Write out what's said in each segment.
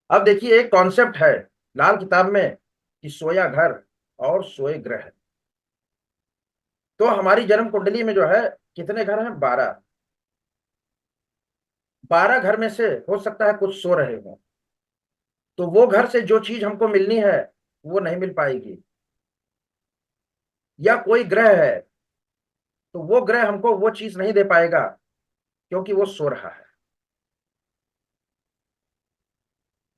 अब देखिए एक कॉन्सेप्ट है लाल किताब में कि सोया घर और सोए ग्रह। तो हमारी जन्म कुंडली में जो है कितने घर हैं? 12। 12 घर में से हो सकता है कुछ सो रहे हों, तो वो घर से जो चीज हमको मिलनी है वो नहीं मिल पाएगी। या कोई ग्रह है तो वो ग्रह हमको वो चीज नहीं दे पाएगा क्योंकि वो सो रहा है।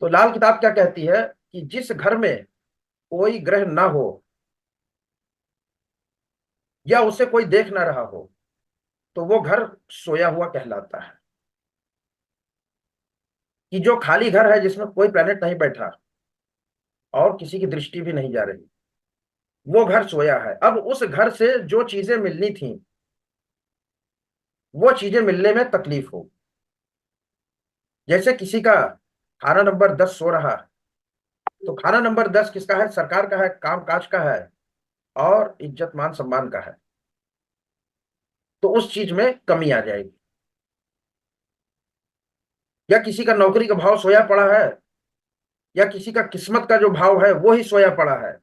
तो लाल किताब क्या कहती है कि जिस घर में कोई ग्रह ना हो या उसे कोई देख ना रहा हो तो वो घर सोया हुआ कहलाता है। कि जो खाली घर है जिसमें कोई प्लेनेट नहीं बैठा और किसी की दृष्टि भी नहीं जा रही, वो घर सोया है। अब उस घर से जो चीजें मिलनी थी वो चीजें मिलने में तकलीफ हो। जैसे किसी का खाना नंबर 10 सो रहा है, तो खाना नंबर 10 किसका है? सरकार का है, काम काज का है और इज्जत मान सम्मान का है। तो उस चीज में कमी आ जाएगी। या किसी का नौकरी का भाव सोया पड़ा है, या किसी का किस्मत का जो भाव है वो ही सोया पड़ा है।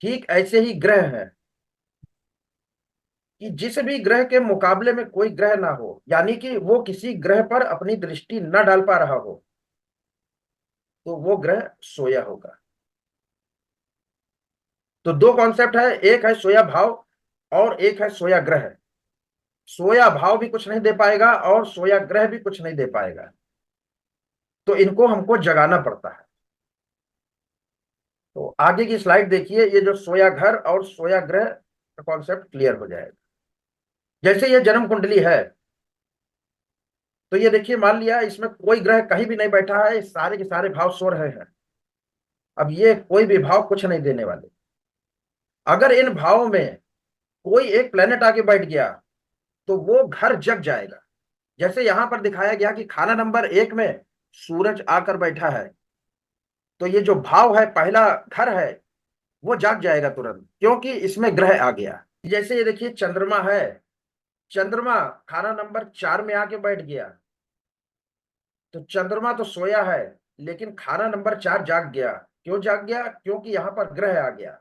ठीक ऐसे ही ग्रह है कि जिस भी ग्रह के मुकाबले में कोई ग्रह ना हो, यानी कि वो किसी ग्रह पर अपनी दृष्टि न डाल पा रहा हो, तो वो ग्रह सोया होगा। तो दो कॉन्सेप्ट है, एक है सोया भाव और एक है सोया ग्रह। सोया भाव भी कुछ नहीं दे पाएगा और सोया ग्रह भी कुछ नहीं दे पाएगा। तो इनको हमको जगाना पड़ता है। तो आगे की स्लाइड देखिए, ये जो सोया घर और सोया ग्रह का कॉन्सेप्ट क्लियर हो जाएगा। जैसे ये जन्म कुंडली है, तो ये देखिए मान लिया इसमें कोई ग्रह कहीं भी नहीं बैठा है, सारे के सारे भाव सो रहे हैं। अब ये कोई भी भाव कुछ नहीं देने वाले। अगर इन भावों में कोई एक प्लेनेट आके बैठ गया तो वो घर जग जाएगा। जैसे यहां पर दिखाया गया कि खाना नंबर 1 में सूरज आकर बैठा है, तो ये जो भाव है पहला घर है वो जाग जाएगा तुरंत, क्योंकि इसमें ग्रह आ गया। जैसे ये देखिए चंद्रमा है, चंद्रमा खाना नंबर 4 में आके बैठ गया, तो चंद्रमा तो सोया है लेकिन खाना नंबर 4 जाग गया। क्यों जाग गया? क्योंकि यहां पर ग्रह आ गया।